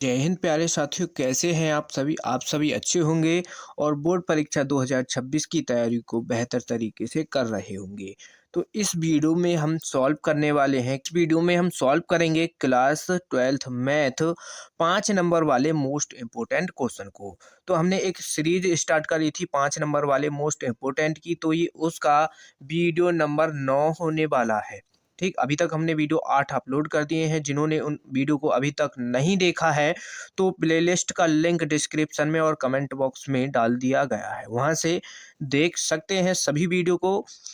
जय हिंद प्यारे साथियों, कैसे हैं आप सभी अच्छे होंगे और बोर्ड परीक्षा 2026 की तैयारी को बेहतर तरीके से कर रहे होंगे। तो इस वीडियो में हम सॉल्व करने वाले हैं। इस वीडियो में हम सॉल्व करेंगे क्लास 12th मैथ 5 नंबर वाले मोस्ट इम्पोर्टेंट क्वेश्चन को। तो हमने एक सीरीज स्टार्ट करी थी 5 नंबर वाले मोस्ट इम्पोर्टेंट की, तो ये उसका वीडियो नंबर 9 होने वाला है। ठीक, अभी तक हमने वीडियो 8 अपलोड कर दिए हैं। जिन्होंने उन वीडियो को अभी तक नहीं देखा है तो प्लेलिस्ट का लिंक डिस्क्रिप्शन में और कमेंट बॉक्स में डाल दिया गया है, वहां से देख सकते हैं सभी वीडियो को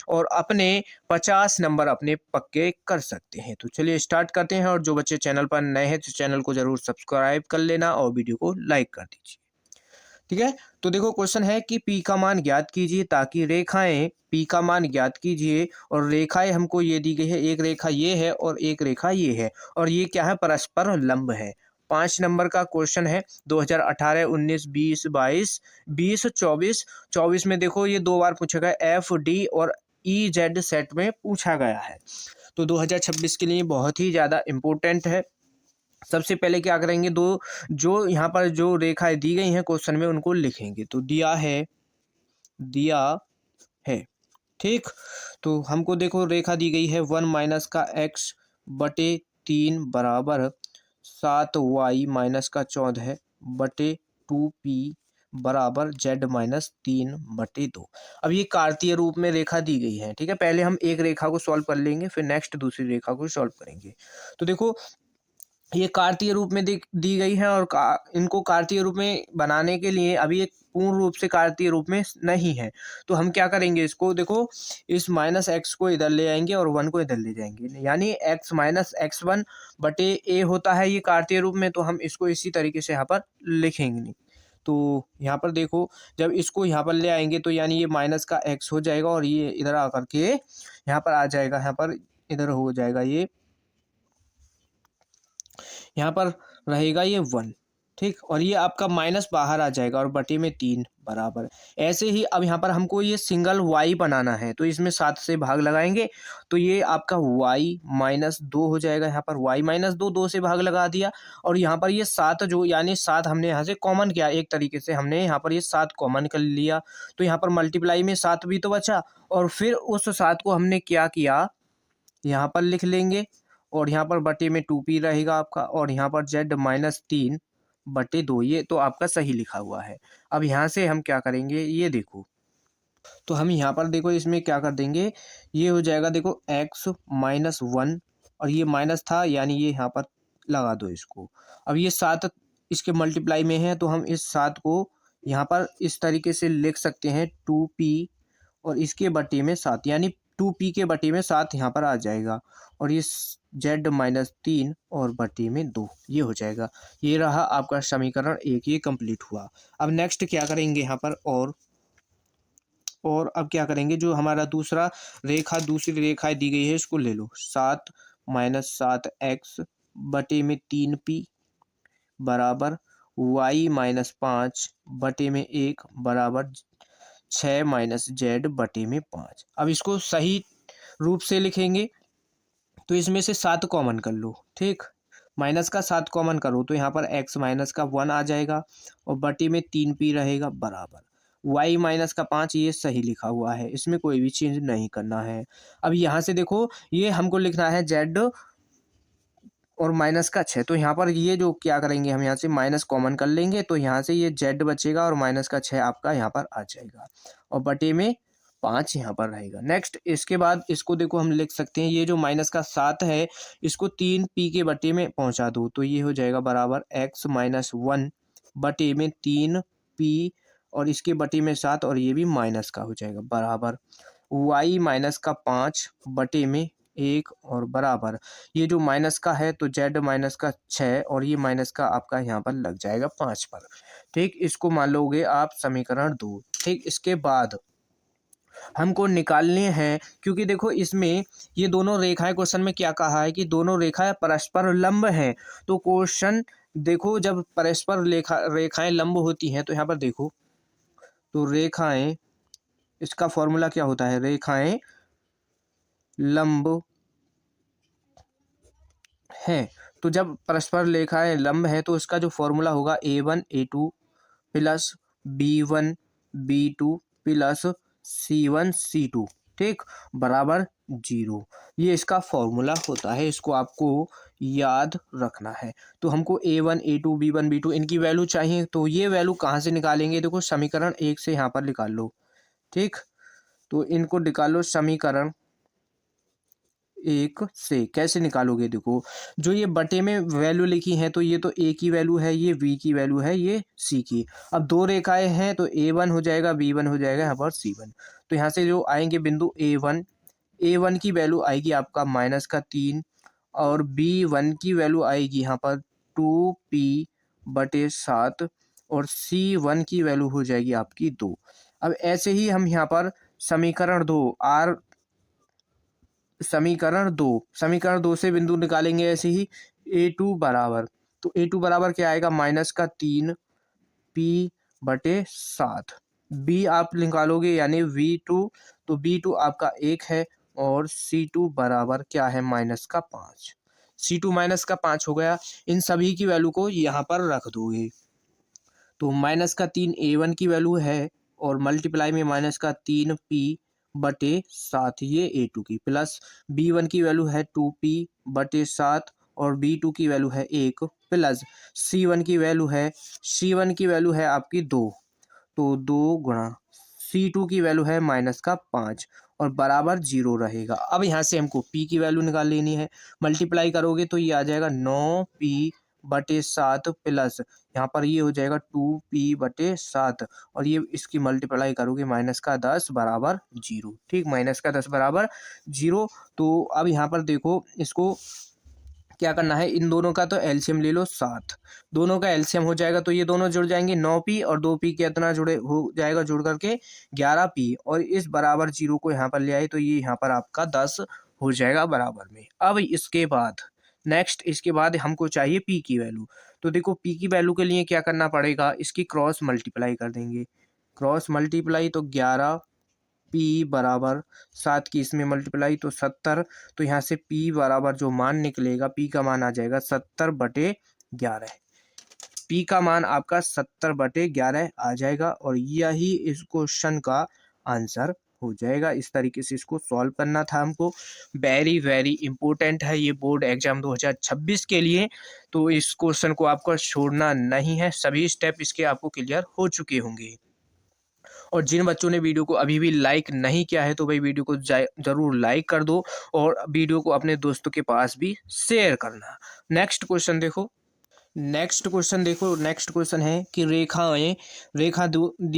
और अपने 50 नंबर अपने पक्के कर सकते हैं। तो चलिए स्टार्ट करते हैं। और जो बच्चे चैनल पर नए हैं तो चैनल को जरूर सब्सक्राइब कर लेना और वीडियो को लाइक कर दीजिए। ठीक है, तो देखो क्वेश्चन है कि पी का मान ज्ञात कीजिए ताकि रेखाएं पी का मान ज्ञात कीजिए और रेखाएं हमको ये दी गई है, एक रेखा ये है और एक रेखा ये है और ये क्या है, परस्पर लंब है। 5 नंबर का क्वेश्चन है। 2018, 19, 20, 22, 20, 24। 24 में देखो ये 2 बार पूछा गया, एफ डी और ई जेड सेट में पूछा गया है। तो 2026 के लिए बहुत ही ज़्यादा इम्पोर्टेंट है। सबसे पहले क्या करेंगे, दो जो यहाँ पर जो रेखाएं दी गई हैं क्वेश्चन में उनको लिखेंगे। तो दिया है। ठीक, तो हमको देखो रेखा दी गई है 1 माइनस का एक्स बटे 3 बराबर 7 वाई माइनस का 14 बटे 2 पी बराबर जेड माइनस 3/2। अब ये कार्तीय रूप में रेखा दी गई है। ठीक है, पहले हम एक रेखा को सॉल्व कर लेंगे, फिर नेक्स्ट दूसरी रेखा को सॉल्व करेंगे। तो देखो ये कार्तीय रूप में दी गई है और इनको कार्तीय रूप में बनाने के लिए अभी एक पूर्ण रूप से कार्तीय रूप में नहीं है। तो हम क्या करेंगे, इसको देखो, इस माइनस एक्स को इधर ले आएंगे और 1 को इधर ले जाएंगे, यानी एक्स माइनस एक्स 1 बटे ए होता है ये कार्तीय रूप में। तो हम इसको इसी तरीके से यहाँ पर लिखेंगे नहीं। तो यहाँ पर देखो, जब इसको यहाँ पर ले आएंगे तो यानी ये माइनस का एक्स हो जाएगा और ये इधर आकर के यहाँ पर आ जाएगा, यहाँ पर इधर हो जाएगा, ये यहाँ पर रहेगा ये 1। ठीक, और ये आपका माइनस बाहर आ जाएगा और बटे में 3 बराबर। ऐसे ही अब यहाँ पर हमको ये सिंगल y बनाना है, तो इसमें 7 से भाग लगाएंगे तो ये आपका y माइनस 2 हो जाएगा। यहाँ पर y माइनस 2, 2 से भाग लगा दिया और यहाँ पर ये 7 जो, यानी 7 हमने यहाँ से कॉमन किया, एक तरीके से हमने यहाँ पर ये 7 कॉमन कर लिया। तो यहाँ पर मल्टीप्लाई में 7 भी तो बचा और फिर उस 7 को हमने क्या किया, यहाँ पर लिख लेंगे और यहाँ पर बटे में 2p रहेगा आपका और यहाँ पर z माइनस 3/2, ये तो आपका सही लिखा हुआ है। अब यहाँ से हम क्या करेंगे, ये देखो, तो हम यहाँ पर देखो इसमें क्या कर देंगे, ये हो जाएगा देखो x माइनस 1 और ये माइनस था यानी ये यहाँ पर लगा दो इसको। अब ये 7 इसके मल्टीप्लाई में है तो हम इस 7 को यहाँ पर इस तरीके से लिख सकते हैं 2p और इसके बटे में 7, यानी 2p के बटे में 7 यहाँ पर आ जाएगा और ये z माइनस 3 और बटे में 2, ये हो जाएगा। ये रहा आपका समीकरण 1, ये कंप्लीट हुआ। अब नेक्स्ट क्या करेंगे यहाँ पर, और अब क्या करेंगे, जो हमारा दूसरी रेखा दी गई है इसको ले लो। 7 माइनस 7x बटे में 3p बराबर y माइनस 5 बटे में 1 बराबर 6 माइनस जेड बटे में 5। अब इसको सही रूप से लिखेंगे तो इसमें से 7 कॉमन कर लो। ठीक, माइनस का 7 कॉमन करो तो यहाँ पर x माइनस का 1 आ जाएगा और बटे में 3p रहेगा बराबर y माइनस का 5, ये सही लिखा हुआ है, इसमें कोई भी चेंज नहीं करना है। अब यहाँ से देखो, ये हमको लिखना है z और माइनस का 6, तो यहाँ पर ये जो क्या करेंगे, हम यहाँ से माइनस कॉमन कर लेंगे तो यहाँ से ये z बचेगा और माइनस का 6 आपका यहाँ पर आ जाएगा और बटे में 5 यहाँ पर रहेगा। नेक्स्ट इसके बाद इसको देखो हम लिख सकते हैं, ये जो माइनस का 7 है इसको 3p के बटे में पहुँचा दो तो ये हो जाएगा बराबर x माइनस 1 बटे में 3p और इसके बटे में 7 और ये भी माइनस का हो जाएगा बराबर y माइनस का 5 बटे में 1 और बराबर, ये जो माइनस का है तो z माइनस का 6 और ये माइनस का आपका यहाँ पर लग जाएगा 5 पर। ठीक, इसको मान लोगे आप समीकरण 2। ठीक, इसके बाद हमको निकालने हैं, क्योंकि देखो इसमें ये दोनों रेखाएं, क्वेश्चन में क्या कहा है कि दोनों रेखाएं परस्पर लंब हैं। तो क्वेश्चन देखो, जब परस्पर रेखाएं लंब होती हैं तो यहाँ पर देखो, तो रेखाएं, इसका फॉर्मूला क्या होता है, रेखाएं लंब हैं तो जब परस्पर रेखाएं लंब है तो इसका जो फॉर्मूला होगा A1 A2 plus B1 B2 plus C1 C2, ठीक, बराबर 0। ये इसका फॉर्मूला होता है, इसको आपको याद रखना है। तो हमको A1 A2 B1 B2 इनकी वैल्यू चाहिए, तो ये वैल्यू कहाँ से निकालेंगे? देखो समीकरण 1 से यहाँ पर निकाल लो, ठीक। तो इनको निकालो समीकरण 1 से। कैसे निकालोगे? देखो जो ये बटे में वैल्यू लिखी है तो ये तो A की वैल्यू है, ये V की वैल्यू है, ये C की। अब दो रेखाएं हैं तो A1 हो जाएगा, B1 हो जाएगा, यहाँ पर C1। तो यहाँ से जो आएंगे बिंदु A1 की वैल्यू आएगी आपका -3 और B1 की वैल्यू आएगी यहाँ पर 2p/7 और C1 की वैल्यू हो जाएगी आपकी 2। अब ऐसे ही हम यहाँ पर समीकरण दो से बिंदु निकालेंगे ऐसे ही। A2 बराबर, तो A2 बराबर क्या आएगा? -3p/7। B आप निकालोगे यानी V2, तो B2 आपका 1 है और C2 बराबर क्या है? -5। C2 -5 हो गया। इन सभी की वैल्यू को यहाँ पर रख दोगे तो -3 A1 की वैल्यू है और मल्टीप्लाई में -3p/7 ये A2 की, प्लस B1 की वैल्यू है 2p/7 और B2 की वैल्यू है 1, प्लस C1 की वैल्यू है आपकी 2, तो 2 गुणा C2 की वैल्यू है -5 और बराबर 0 रहेगा। अब यहाँ से हमको P की वैल्यू निकाल लेनी है। मल्टीप्लाई करोगे तो ये आ जाएगा 9p/7 प्लस यहाँ पर ये हो जाएगा 2p/7 और ये इसकी मल्टीप्लाई करोगे -10 बराबर 0, ठीक, -10 बराबर 0। तो अब यहाँ पर देखो इसको क्या करना है, इन दोनों का तो एलसीएम ले लो 7, दोनों का एलसीएम हो जाएगा तो ये दोनों जुड़ जाएंगे 9p और 2p कितना जुड़े हो जाएगा, जुड़ करके 11p और इस बराबर 0 को यहाँ पर ले आए तो ये यहाँ पर आपका 10 हो जाएगा बराबर में। अब इसके बाद इसके बाद हमको चाहिए p की वैल्यू। तो देखो p की वैल्यू के लिए क्या करना पड़ेगा, इसकी क्रॉस मल्टीप्लाई कर देंगे। क्रॉस मल्टीप्लाई तो 11 p बराबर 7 की इसमें मल्टीप्लाई तो 70। तो यहाँ से p बराबर जो मान निकलेगा, p का मान आ जाएगा 70/11। p का मान आपका 70/11 आ जाएगा और यही इस क्वेश्चन का आंसर हो जाएगा। इस तरीके से इसको सॉल्व करना था हमको। वेरी वेरी इंपॉर्टेंट है ये बोर्ड एग्जाम 2026 के लिए, तो इस क्वेश्चन को आपको छोड़ना नहीं है। सभी स्टेप इसके आपको क्लियर हो चुके होंगे। और जिन बच्चों ने वीडियो को अभी भी लाइक नहीं किया है तो भाई वीडियो को ज़रूर लाइक कर दो और वीडियो को अपने दोस्तों के पास भी शेयर करना। नेक्स्ट क्वेश्चन देखो। नेक्स्ट क्वेश्चन है कि दी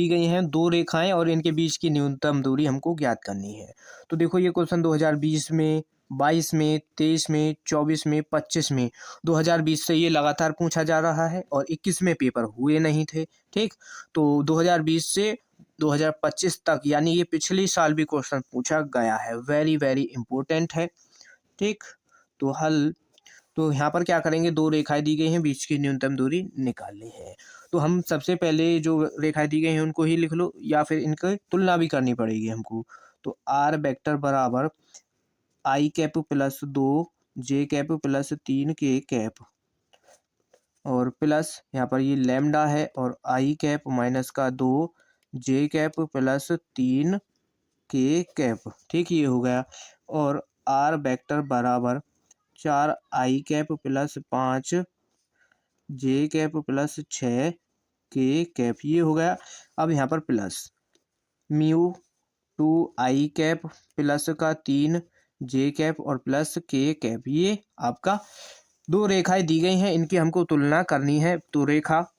गई हैं दो रेखाएं और इनके बीच की न्यूनतम दूरी हमको ज्ञात करनी है। तो देखो ये क्वेश्चन 2020 में, 22 में, 23 में, 24 में, 25 में, 2020 से ये लगातार पूछा जा रहा है और 21 में पेपर हुए नहीं थे, ठीक। तो 2020 से 2025 तक यानी ये पिछले साल भी क्वेश्चन पूछा गया है। वेरी वेरी इंपॉर्टेंट है, ठीक। तो यहाँ पर क्या करेंगे, दो रेखाएं दी गई हैं, बीच की न्यूनतम दूरी निकालनी है। तो हम सबसे पहले जो रेखाएं दी गई हैं उनको ही लिख लो या फिर इनकी तुलना भी करनी पड़ेगी हमको। तो आर वेक्टर बराबर आई कैप प्लस 2 जे कैप प्लस 3 के कैप और प्लस यहाँ पर ये लैम्डा है और आई कैप माइनस का 2 जे कैप प्लस 3 के कैप, ठीक, ये हो गया। और आर वेक्टर बराबर 4 आई कैप प्लस 5 जे कैप प्लस 6 के कैप, ये हो गया। अब यहाँ पर प्लस म्यू 2 आई कैप प्लस का 3 जे कैप और प्लस के कैप, ये आपका दो रेखाएं दी गई हैं, इनकी हमको तुलना करनी है। तो रेखा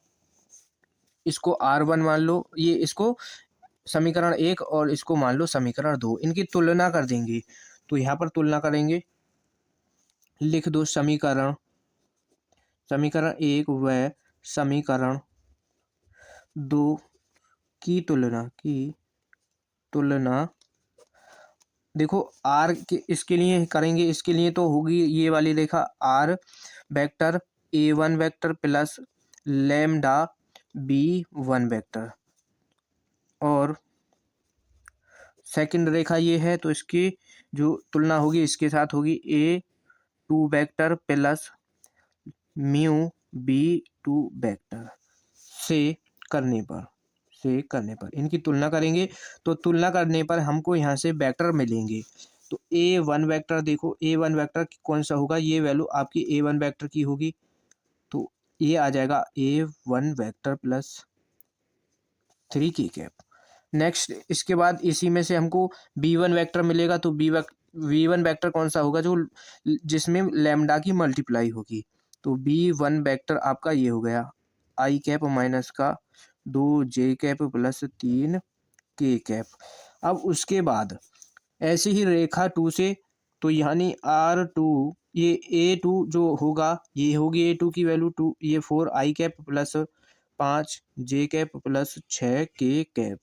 इसको R1 मान लो, ये इसको समीकरण 1 और इसको मान लो समीकरण 2, इनकी तुलना कर देंगे। तो यहाँ पर तुलना करेंगे, लिख दो समीकरण 1 व समीकरण 2 की तुलना देखो आर के इसके लिए करेंगे, इसके लिए तो होगी ये वाली रेखा r vector A1 vector plus lambda B1 vector और सेकंड रेखा ये है तो इसकी जो तुलना होगी इसके साथ होगी A2 vector plus mu B two vector से करने पर इनकी तुलना करेंगे तो तुलना करने पर हमको यहाँ से वेक्टर मिलेंगे। तो A1 वेक्टर देखो, A1 वेक्टर कौन सा होगा, ये वैल्यू आपकी A1 वेक्टर की होगी, तो ये आ जाएगा A1 vector plus 3 k cap. Next इसके बाद इसी में से हमको B1 वेक्टर मिलेगा, तो V1 वेक्टर कौन सा होगा, जो जिसमें लैम्डा की मल्टीप्लाई होगी। तो B1 वेक्टर आपका ये हो गया I कैप माइनस का 2J cap plus 3K cap. अब उसके बाद ऐसे ही रेखा 2 से, तो यानी R2 ये A2 जो होगा, ये होगी A2 की वैल्यू 2, ये 4I cap plus 5J cap plus 6K cap.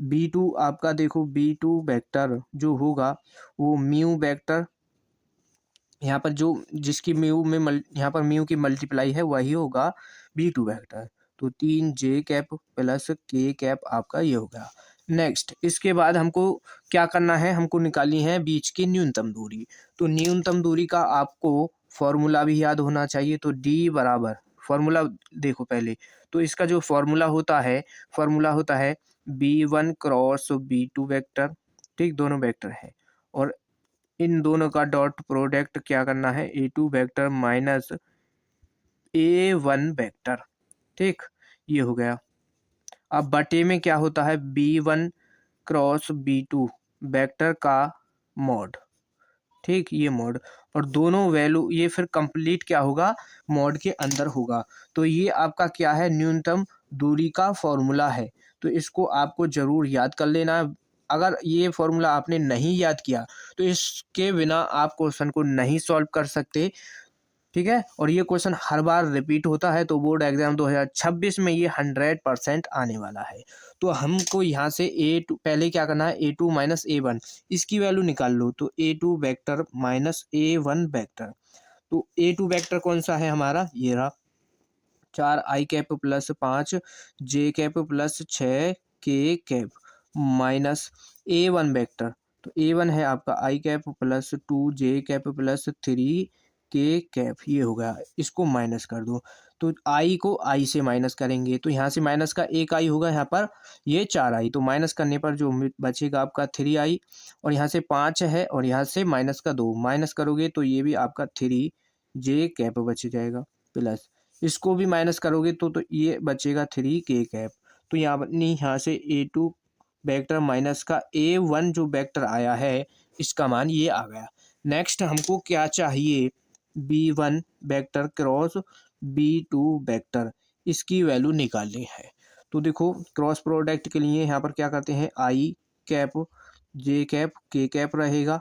B2 आपका देखो, B2 वेक्टर जो होगा वो म्यू वेक्टर, यहाँ पर जो जिसकी म्यू में यहाँ पर म्यू की मल्टीप्लाई है वही होगा B2 वेक्टर। तो 3J cap plus K cap आपका ये होगा। नेक्स्ट इसके बाद हमको क्या करना है, हमको निकालनी है बीच की न्यूनतम दूरी। तो न्यूनतम दूरी का आपको फॉर्मूला भी याद होना चाहिए। तो D बराबर, फॉर्मूला देखो पहले, तो इसका जो फॉर्मूला होता है B1 क्रॉस B2 वेक्टर, ठीक, दोनों वेक्टर है, और इन दोनों का डॉट प्रोडक्ट क्या करना है, A2 vector minus A1 vector, ठीक, ये हो गया। अब बटे में क्या होता है, B1 क्रॉस B2 वेक्टर का मॉड, ठीक, ये मॉड, और दोनों वैल्यू ये फिर कंप्लीट क्या होगा, मॉड के अंदर होगा। तो ये आपका क्या है, न्यूनतम दूरी का फॉर्मूला है। तो इसको आपको जरूर याद कर लेना। अगर ये फॉर्मूला आपने नहीं याद किया तो इसके बिना आप क्वेश्चन को नहीं सॉल्व कर सकते, ठीक है। और ये क्वेश्चन हर बार रिपीट होता है, तो बोर्ड एग्जाम 2026 में ये 100% आने वाला है। तो हमको यहाँ से A2 पहले क्या करना है, A2 माइनस A1 इसकी वैल्यू निकाल लो। तो A2 vector minus A1 vector, तो A2 वेक्टर कौन सा है हमारा, ये रहा 4I cap plus 5J cap plus 6K cap minus A1 vector, तो A1 है आपका I cap plus 2J cap plus 3K cap, ये हो गया। इसको माइनस कर दो, तो I को I से माइनस करेंगे, तो यहाँ से माइनस का एक I होगा, यहाँ पर ये 4I, तो माइनस करने पर जो बचेगा आपका 3I, और यहाँ से 5 है और यहाँ से माइनस का 2 माइनस करोगे तो ये भी आपका 3J कैप बच जाएगा, प्लस इसको भी माइनस करोगे तो ये बचेगा 3K कैप। तो यहाँ से A2 वेक्टर माइनस का A1 जो वेक्टर आया है इसका मान ये आ गया। नेक्स्ट हमको क्या चाहिए, B1 vector cross B2 vector, इसकी वैल्यू निकालनी है। तो देखो क्रॉस प्रोडक्ट के लिए यहाँ पर क्या करते हैं, I cap J cap K cap रहेगा,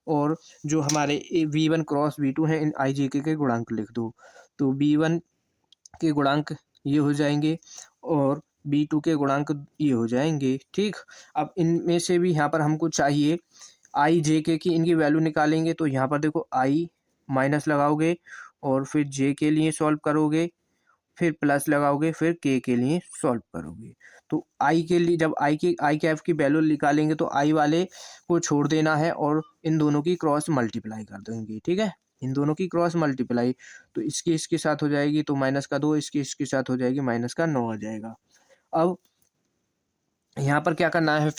और जो हमारे V1 क्रॉस V2 है इन I J के गुणांक लिख दो। तो B1 के गुणांक ये हो जाएंगे और B2 के गुणांक ये हो जाएंगे, ठीक। अब इनमें से भी यहाँ पर हमको चाहिए I J K की, इनकी वैल्यू निकालेंगे। तो यहाँ पर देखो I माइनस लगाओगे और फिर J के लिए सॉल्व करोगे, फिर प्लस लगाओगे, फिर K के लिए सॉल्व करोगे। तो I के लिए जब I कैप की वैल्यू निकालेंगे तो I वाले को छोड़ देना है और इन दोनों की क्रॉस मल्टीप्लाई कर देंगे, ठीक है, इन दोनों की क्रॉस मल्टीप्लाई। तो इसकी इसके साथ हो जाएगी तो माइनस का 2, इसकी इसके साथ हो जाएगी माइनस का 9 आ जाएगा। अब यहाँ पर क्या करना है,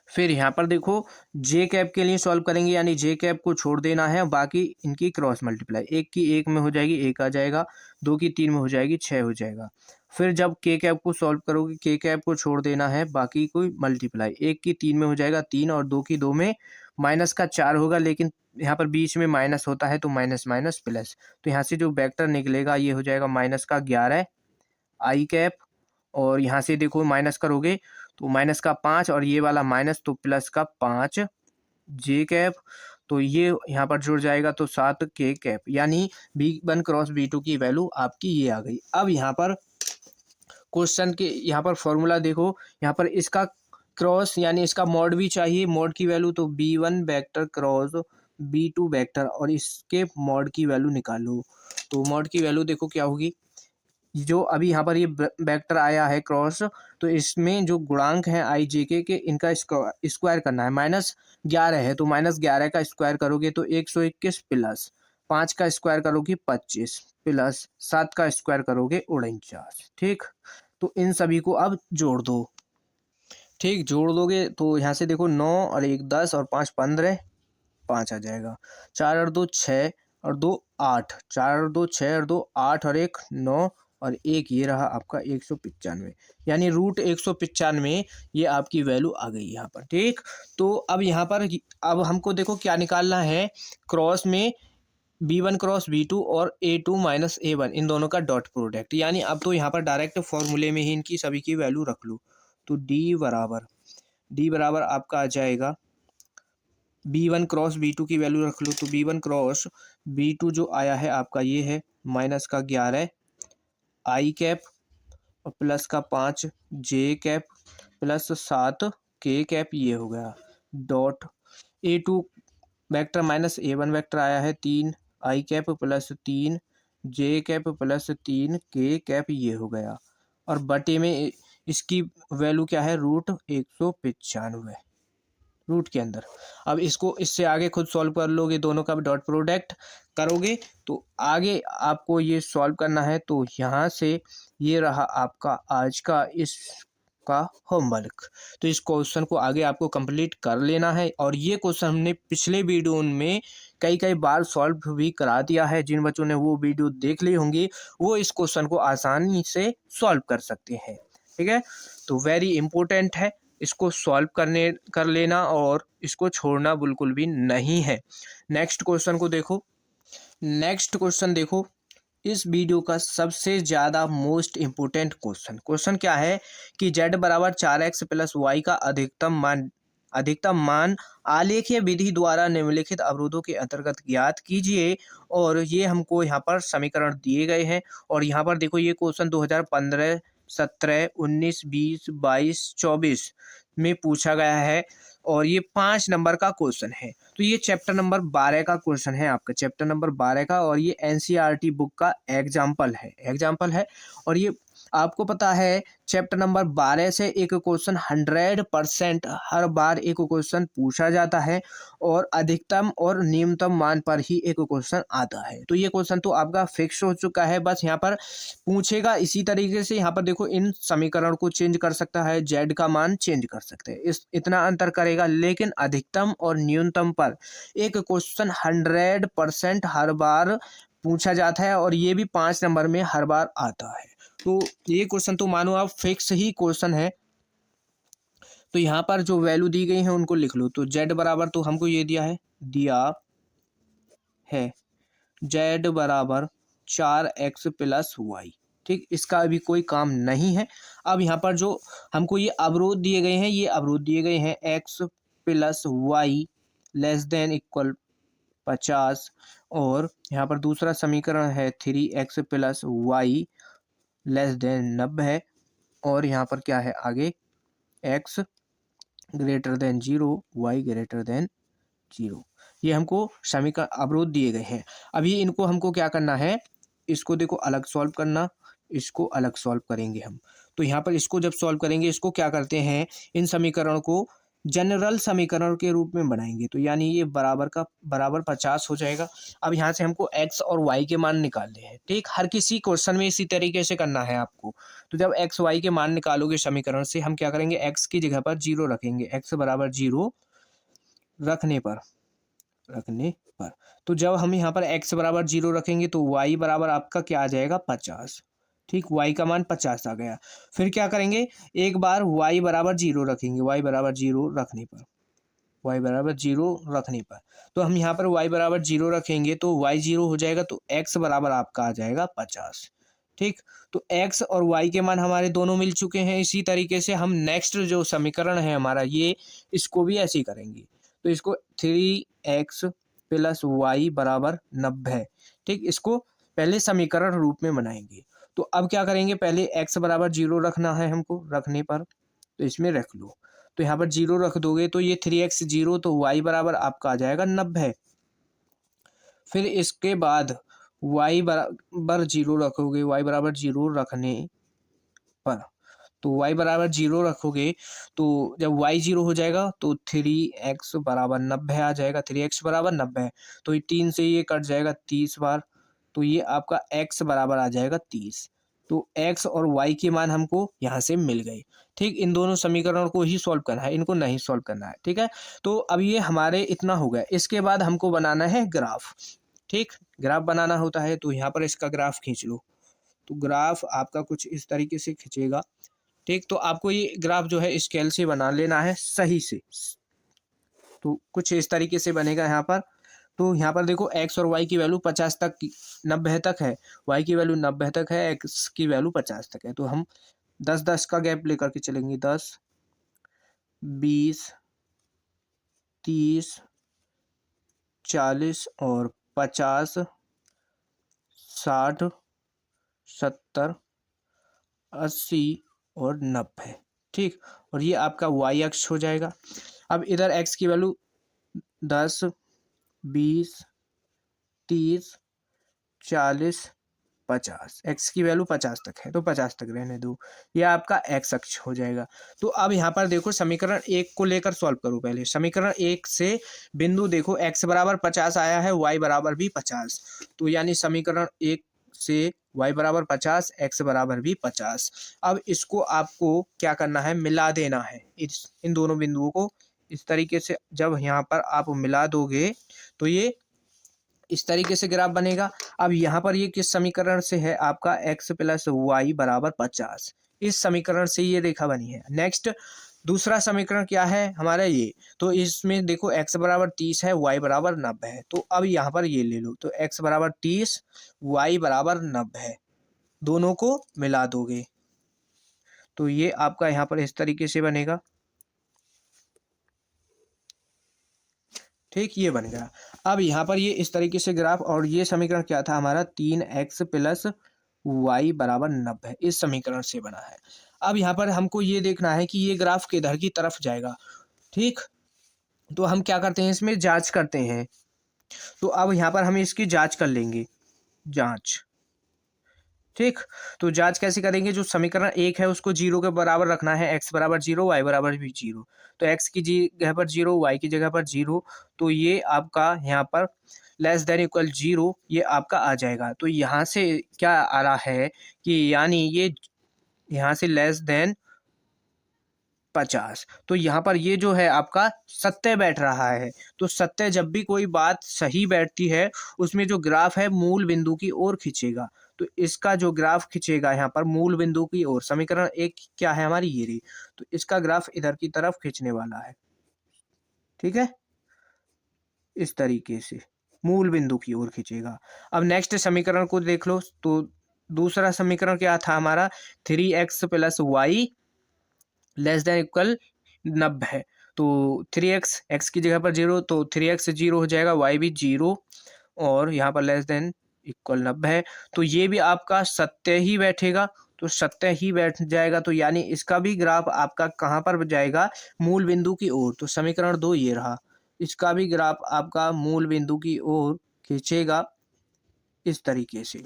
फिर यहाँ पर देखो J कैप के लिए सॉल्व करेंगे, यानी J कैप को छोड़ देना है, बाकी इनकी क्रॉस मल्टीप्लाई, एक की एक में हो जाएगी 1 आ जाएगा, 2 की 3 में हो जाएगी 6 हो जाएगा। फिर जब K कैप को सॉल्व करोगे, K कैप को छोड़ देना है, बाकी कोई मल्टीप्लाई, 1 की 3 में हो जाएगा 3 और 2 की 2 में माइनस का 4 होगा, लेकिन यहाँ पर बीच में माइनस होता है तो माइनस माइनस प्लस, तो यहाँ से जो वेक्टर निकलेगा ये हो जाएगा माइनस का 11 I कैप, और यहाँ से देखो माइनस करोगे तो माइनस का 5 और ये वाला माइनस तो प्लस का 5 J कैप, तो ये यहाँ पर जुड़ जाएगा तो 7K कैप, यानी B1 क्रॉस B2 की वैल्यू आपकी ये आ गई। अब यहाँ पर क्वेश्चन के यहाँ पर फॉर्मूला देखो, यहाँ पर इसका क्रॉस यानी इसका मॉड भी चाहिए, मॉड की वैल्यू तो B1 vector cross B2 vector, और इसके मॉड की वैल्यू निकालो। तो मॉड की वैल्यू देखो क्या होगी, जो अभी यहाँ पर ये वेक्टर आया है क्रॉस, तो इसमें जो गुणांक हैं I J K के इनका स्क्वायर करना है, -11 है तो -11 का स्क्वायर करोगे तो 121 प्लस 5 का स्क्वायर करोगे 25 प्लस 7 का स्क्वायर करोगे 49। ठीक, तो इन सभी को अब जोड़ दो। ठीक, जोड़ दोगे तो यहाँ से देखो 9 और 1 10 और 5 15, 5 आ जाएगा। 4 और 2 6 और 2 8, 4 और 2 6 और 2 8 और 1 9 और 1 ये रहा आपका 195, यानी रूट 195 ये आपकी वैल्यू आ गई यहाँ पर। ठीक, तो अब यहाँ पर अब हमको देखो क्या निकालना है, क्रॉस में B1 क्रॉस B2 और A2 माइनस A1 इन दोनों का डॉट प्रोडक्ट, यानी अब तो यहाँ पर डायरेक्ट फॉर्मूले में ही इनकी सभी की वैल्यू रख लो। तो D बराबर आपका आ जाएगा B1 क्रॉस B2 की वैल्यू रख लो, तो B1 क्रॉस B2 जो आया है आपका ये है माइनस का 11 I कैप और प्लस का 5 J cap plus 7 K cap, ये हो गया dot A2 vector minus A1 vector आया है 3 I cap plus 3 J cap plus 3 K cap, ये हो गया। और बटे में इसकी वैल्यू क्या है, रूट 195 रूट के अंदर। अब इसको इससे आगे खुद सॉल्व कर लोगे, दोनों का डॉट प्रोडक्ट करोगे तो आगे आपको ये सॉल्व करना है। तो यहाँ से ये रहा आपका आज का इसका होमवर्क। तो इस क्वेश्चन को आगे आपको कंप्लीट कर लेना है, और ये क्वेश्चन हमने पिछले वीडियो में कई बार सॉल्व भी करा दिया है। जिन बच्चों ने वो वीडियो देख ली होंगी वो इस क्वेश्चन को आसानी से सॉल्व कर सकते हैं। ठीक है, तो वेरी इंपॉर्टेंट है, इसको सॉल्व कर लेना और इसको छोड़ना बिल्कुल भी नहीं है। नेक्स्ट क्वेश्चन को देखो। नेक्स्ट क्वेश्चन देखो, इस वीडियो का सबसे ज़्यादा मोस्ट इम्पोर्टेंट क्वेश्चन क्या है कि z बराबर 4x प्लस वाई का अधिकतम मान आलेखीय विधि द्वारा निम्नलिखित अवरोधों के अंतर्गत ज्ञात कीजिए। और ये हमको यहाँ पर समीकरण दिए गए हैं, और यहाँ पर देखो ये क्वेश्चन 2015 17 19 20 22 24 में पूछा गया है, और ये 5 नंबर का क्वेश्चन है। तो ये चैप्टर नंबर 12 का क्वेश्चन है आपका, चैप्टर नंबर 12 का, और ये एनसीईआरटी बुक का एग्जाम्पल है। और ये आपको पता है चैप्टर नंबर 12 से एक क्वेश्चन 100% हर बार एक क्वेश्चन पूछा जाता है, और अधिकतम और न्यूनतम मान पर ही एक क्वेश्चन आता है। तो ये क्वेश्चन तो आपका फिक्स हो चुका है, बस यहाँ पर पूछेगा इसी तरीके से। यहाँ पर देखो इन समीकरण को चेंज कर सकता है, जेड का मान चेंज कर सकते हैं, इस इतना अंतर करेगा, लेकिन अधिकतम और न्यूनतम पर एक क्वेश्चन 100% हर बार पूछा जाता है, और ये भी 5 नंबर में हर बार आता है। तो ये क्वेश्चन तो मानो आप फिक्स ही क्वेश्चन है। तो यहाँ पर जो वैल्यू दी गई है उनको लिख लो। तो z बराबर तो हमको ये दिया है z बराबर 4x प्लस वाई। ठीक, इसका अभी कोई काम नहीं है। अब यहाँ पर जो हमको ये अवरोध दिए गए हैं, ये अवरोध दिए गए हैं x plus y less than equal 50, और यहाँ पर दूसरा समीकरण है 3x plus y less then 90, और यहाँ पर क्या है आगे x greater than 0 y greater than 0। ये हमको समीकरण अवरोध दिए गए हैं। अभी इनको हमको क्या करना है, इसको देखो अलग सॉल्व करना, इसको अलग सॉल्व करेंगे हम। तो यहाँ पर इसको जब सॉल्व करेंगे, इसको क्या करते हैं, इन समीकरण को जनरल समीकरण के रूप में बनाएंगे। तो यानी ये बराबर 50 हो जाएगा। अब यहाँ से हमको x और y के मान निकालने हैं। ठीक, हर किसी क्वेश्चन में इसी तरीके से करना है आपको। तो जब x y के मान निकालोगे समीकरण से, हम क्या करेंगे, x की जगह पर 0 रखेंगे, x बराबर 0 रखने पर तो जब हम यहाँ पर x बराबर 0 रखेंगे तो y बराबर आपका क्या आ जाएगा 50। ठीक, y का मान 50 आ गया। फिर क्या करेंगे, एक बार y बराबर 0 रखेंगे, y बराबर 0 रखने पर तो हम यहाँ पर y बराबर 0 रखेंगे तो y 0 हो जाएगा, तो x बराबर आपका आ जाएगा 50। ठीक, तो x और y के मान हमारे दोनों मिल चुके हैं। इसी तरीके से हम नेक्स्ट जो समीकरण है हमारा, ये इसको भी ऐसे ही करेंगे। तो इसको 3x प्लस वाई बराबर 90। ठीक, इसको पहले समीकरण रूप में बनाएंगे। तो अब क्या करेंगे, पहले x बराबर 0 रखना है हमको, रखने पर तो इसमें रख लो। तो यहाँ पर 0 रख दोगे तो ये 3x 0, तो y बराबर आपका आ जाएगा 90। फिर इसके बाद y बराबर 0 रखोगे, y बराबर 0 रखने पर तो y बराबर 0 रखोगे तो जब y 0 हो जाएगा तो 3x बराबर 90 आ जाएगा। 3x बराबर 90 है तो ये 3 से ये कट जाएगा 30 बार, तो ये आपका x बराबर आ जाएगा 30। तो x और y के मान हमको यहाँ से मिल गए। ठीक, इन दोनों समीकरणों को ही सॉल्व करना है, इनको नहीं सॉल्व करना है। ठीक है, तो अब ये हमारे इतना हो गया। इसके बाद हमको बनाना है ग्राफ। ठीक, ग्राफ बनाना होता है तो यहाँ पर इसका ग्राफ खींच लो। तो ग्राफ आपका कुछ इस तरीके से खिंचेगा। ठीक, तो आपको ये ग्राफ जो है स्केल से बना लेना है सही से। तो कुछ इस तरीके से बनेगा यहाँ पर। तो यहाँ पर देखो x और y की वैल्यू 50 तक 90 तक है, y की वैल्यू 90 तक है, x की वैल्यू 50 तक है। तो हम 10-10 का गैप लेकर के चलेंगे। 10, 20, 30, 40 और 50, 60, 70, 80 और 90। ठीक, और ये आपका y अक्ष हो जाएगा। अब इधर x की वैल्यू 10, 20, 30, 40, 50, x की वैल्यू 50 तक है तो 50 तक रहने दो, यह आपका x अक्ष हो जाएगा। तो अब यहाँ पर देखो समीकरण 1 को लेकर सॉल्व करो। पहले समीकरण 1 से बिंदु देखो x बराबर 50 आया है, y बराबर भी 50, तो यानी समीकरण 1 से y बराबर 50, x बराबर भी 50। अब इसको आपको क्या करना है, मिला देना है इन दोनों बिंदुओं को। इस तरीके से जब यहाँ पर आप मिला दोगे तो ये इस तरीके से ग्राफ बनेगा। अब यहाँ पर ये किस समीकरण से है, आपका x प्लस वाई बराबर 50, इस समीकरण से ये रेखा बनी है। नेक्स्ट दूसरा समीकरण क्या है हमारा ये, तो इसमें देखो x बराबर 30 है, y बराबर 90 है। तो अब यहाँ पर ये ले लो, तो x बराबर 30, y बराबर 90 है, दोनों को मिला दोगे तो ये आपका यहाँ पर इस तरीके से बनेगा। ठीक, ये बन गया। अब यहाँ पर ये इस तरीके से ग्राफ, और ये समीकरण क्या था हमारा, 3x प्लस वाई बराबर 90, इस समीकरण से बना है। अब यहाँ पर हमको ये देखना है कि ये ग्राफ किधर की तरफ जाएगा। ठीक, तो हम क्या करते हैं, इसमें जांच करते हैं। तो अब यहाँ पर हम इसकी जांच कर लेंगे, जांच। ठीक, तो जांच कैसे करेंगे, जो समीकरण 1 है उसको 0 के बराबर रखना है, x बराबर 0, y बराबर भी 0। तो x की जगह पर 0, y की जगह पर 0, तो ये आपका यहाँ पर लेस देन इक्वल 0 ये आपका आ जाएगा। तो यहाँ से क्या आ रहा है कि यानी ये यहाँ से लेस देन 50, तो यहाँ पर ये जो है आपका सत्य बैठ रहा है। तो सत्य जब भी कोई बात सही बैठती है उसमें जो ग्राफ है मूल बिंदु की ओर खींचेगा। तो इसका जो ग्राफ खींचेगा यहाँ पर मूल बिंदु की ओर, समीकरण 1 क्या है हमारी ये रही, तो इसका ग्राफ इधर की तरफ खींचने वाला है। ठीक है, इस तरीके से मूल बिंदु की ओर खींचेगा। अब नेक्स्ट समीकरण को देख लो। तो दूसरा समीकरण क्या था हमारा, 3x plus y less than equal 90 है। तो 3x, x की जगह पर 0, तो 3x 0 हो जाएगा, y भी 0, और यहाँ पर लेस देन इक्वल 90 है। तो ये भी आपका सत्य ही बैठेगा, तो सत्य ही बैठ जाएगा। तो यानी इसका भी ग्राफ आपका कहाँ पर जाएगा, मूल बिंदु की ओर। तो समीकरण 2 ये रहा, इसका भी ग्राफ आपका मूल बिंदु की ओर खींचेगा इस तरीके से।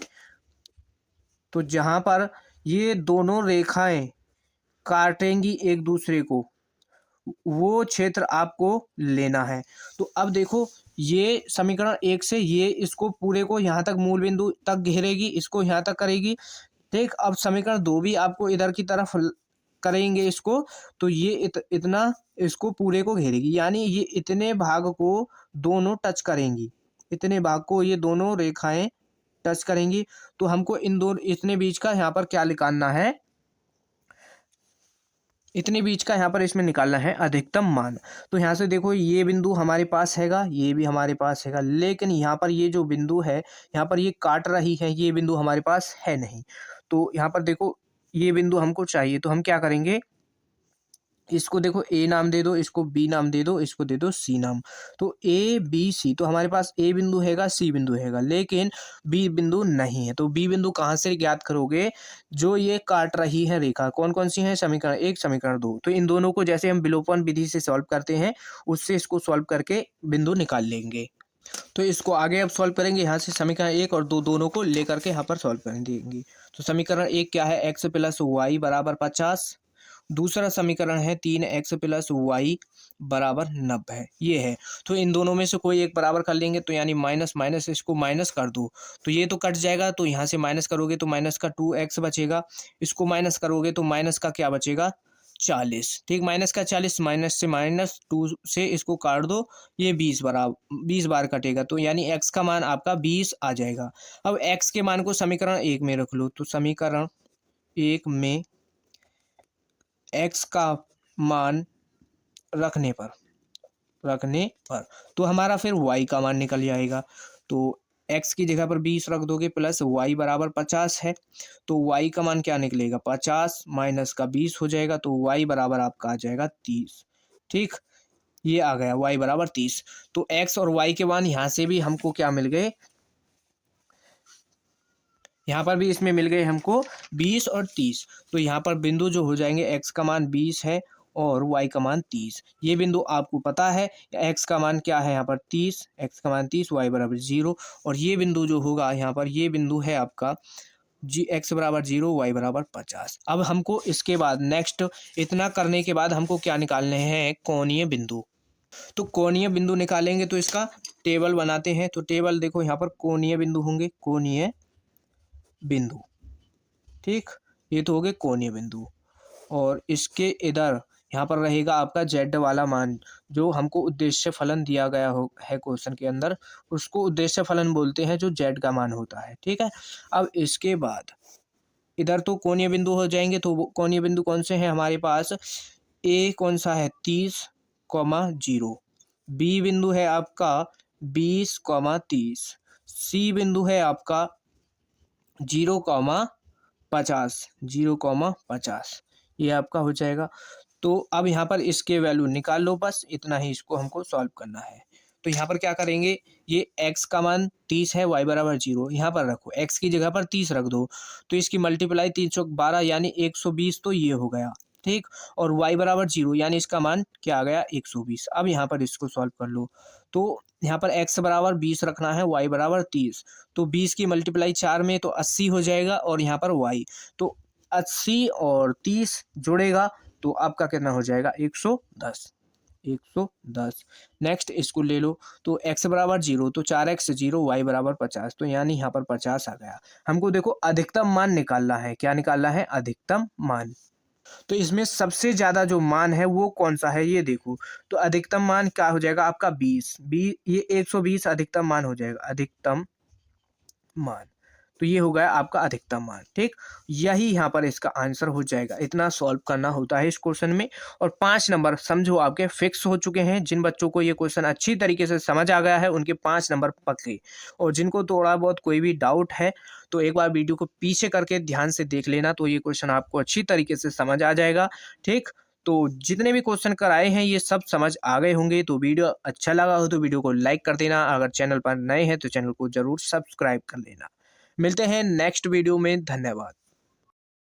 तो जहाँ पर ये दोनों रेखाएं काटेंगी एक दूसरे को, वो क्षेत्र आपको लेना है। तो अब देखो ये समीकरण 1 से ये इसको पूरे को यहाँ तक मूल बिंदु तक घेरेगी, इसको यहाँ तक करेगी। ठीक, अब समीकरण 2 भी आपको इधर की तरफ करेंगे इसको, तो ये इतना इसको पूरे को घेरेगी, यानी ये इतने भाग को दोनों टच करेंगी, इतने भाग को ये दोनों रेखाएं टच करेंगी। तो हमको इन दोनों इतने बीच का यहाँ पर क्या निकालना है, इतने बीच का यहाँ पर इसमें निकालना है अधिकतम मान। तो यहाँ से देखो ये बिंदु हमारे पास हैगा, ये भी हमारे पास हैगा, लेकिन यहाँ पर ये जो बिंदु है यहाँ पर ये काट रही है, ये बिंदु हमारे पास है नहीं। तो यहाँ पर देखो ये बिंदु हमको चाहिए, तो हम क्या करेंगे, इसको देखो ए नाम दे दो, इसको बी नाम दे दो, इसको दे दो सी नाम। तो ए बी सी, तो हमारे पास ए बिंदु हैगा, सी बिंदु हैगा, लेकिन बी बिंदु नहीं है। तो बी बिंदु कहाँ से ज्ञात करोगे, जो ये काट रही है रेखा, कौन कौन सी है, समीकरण 1 समीकरण 2। तो इन दोनों को जैसे हम विलोपन विधि से सॉल्व करते हैं उससे इसको सॉल्व करके बिंदु निकाल लेंगे। तो इसको आगे अब सॉल्व करेंगे, यहाँ से समीकरण 1 और 2 दोनों को लेकर के यहाँ पर सॉल्व कर देंगे। तो समीकरण 1 क्या है, x प्लस वाई बराबर 50, दूसरा समीकरण है 3x प्लस वाई बराबर 90 ये है। तो इन दोनों में से कोई एक बराबर कर लेंगे, तो यानी माइनस माइनस इसको माइनस कर दो तो ये तो कट जाएगा, तो यहाँ से माइनस करोगे तो माइनस का 2x बचेगा, इसको माइनस करोगे तो माइनस का क्या बचेगा 40। ठीक, माइनस का 40 माइनस से माइनस 2 से इसको काट दो, ये 20 बार कटेगा, तो यानी x का मान आपका 20 आ जाएगा। अब x के मान को समीकरण 1 में रख लो, तो समीकरण 1 में x का मान रखने पर तो हमारा फिर y का मान निकल जाएगा। तो x की जगह पर 20 रख दोगे प्लस y बराबर 50 है, तो y का मान क्या निकलेगा 50 माइनस का 20 हो जाएगा, तो y बराबर आपका आ जाएगा 30। ठीक, ये आ गया y बराबर 30। तो x और y के मान यहाँ से भी हमको क्या मिल गए, यहाँ पर भी इसमें मिल गए हमको 20 और 30। तो यहाँ पर बिंदु जो हो जाएंगे x का मान 20 है और y का मान 30। ये बिंदु आपको पता है, x का मान क्या है यहाँ पर 30, x का मान 30, y बराबर 0। और ये बिंदु जो होगा यहाँ पर, ये बिंदु है आपका x बराबर 0, y बराबर 50। अब हमको इसके बाद नेक्स्ट इतना करने के बाद हमको क्या निकालने हैं, कोणीय बिंदु। तो कोणीय बिंदु निकालेंगे तो इसका टेबल बनाते हैं। तो टेबल देखो, यहाँ पर कोणीय बिंदु होंगे, कोणीय बिंदु। ठीक, ये तो हो गए कोणीय बिंदु। और इसके इधर यहाँ पर रहेगा आपका z वाला मान, जो हमको उद्देश्य फलन दिया गया हो है क्वेश्चन के अंदर, उसको उद्देश्य फलन बोलते हैं, जो z का मान होता है। ठीक है, अब इसके बाद इधर तो कोणीय बिंदु हो जाएंगे। तो कोणीय बिंदु कौन से हैं हमारे पास, a कौन सा है 30,0, b बिंदु है आपका 20,30, c बिंदु है आपका 0,50, ये आपका हो जाएगा। तो अब यहाँ पर इसके वैल्यू निकाल लो, बस इतना ही इसको हमको सॉल्व करना है। तो यहाँ पर क्या करेंगे, ये x का मान 30 है, y बराबर 0 यहाँ पर रखो, x की जगह पर 30 रख दो, तो इसकी मल्टीप्लाई 312 यानी 120, तो ये हो गया। ठीक, और y बराबर 0 यानी इसका मान क्या आ गया 120। अब यहाँ पर इसको सॉल्व कर लो। तो यहाँ पर x बराबर 20 रखना है, y बराबर 30, तो 20 की मल्टीप्लाई 4 में तो 80 हो जाएगा, और यहाँ पर y तो 80 और 30 जुड़ेगा, तो आपका कितना हो जाएगा 110। नेक्स्ट इसको ले लो, तो x बराबर 0, तो 4x 0, y बराबर 50, तो यानी यहाँ पर 50 आ गया। हमको देखो अधिकतम मान निकालना है, क्या निकालना है, अधिकतम मान। तो इसमें सबसे ज्यादा जो मान है वो कौन सा है, ये देखो। तो अधिकतम मान क्या हो जाएगा आपका 20, ये 120 अधिकतम मान हो जाएगा, अधिकतम मान। तो ये हो गया आपका अधिकतम मान। ठीक, यही यहाँ पर इसका आंसर हो जाएगा। इतना सॉल्व करना होता है इस क्वेश्चन में, और 5 नंबर समझो आपके फिक्स हो चुके हैं। जिन बच्चों को ये क्वेश्चन अच्छी तरीके से समझ आ गया है उनके 5 नंबर पक्के, और जिनको थोड़ा बहुत कोई भी डाउट है तो एक बार वीडियो को पीछे करके ध्यान से देख लेना, तो ये क्वेश्चन आपको अच्छी तरीके से समझ आ जाएगा। ठीक, तो जितने भी क्वेश्चन कराए हैं ये सब समझ आ गए होंगे। तो वीडियो अच्छा लगा हो तो वीडियो को लाइक कर देना, अगर चैनल पर नए हैं तो चैनल को जरूर सब्सक्राइब कर लेना। मिलते हैं नेक्स्ट वीडियो में, धन्यवाद।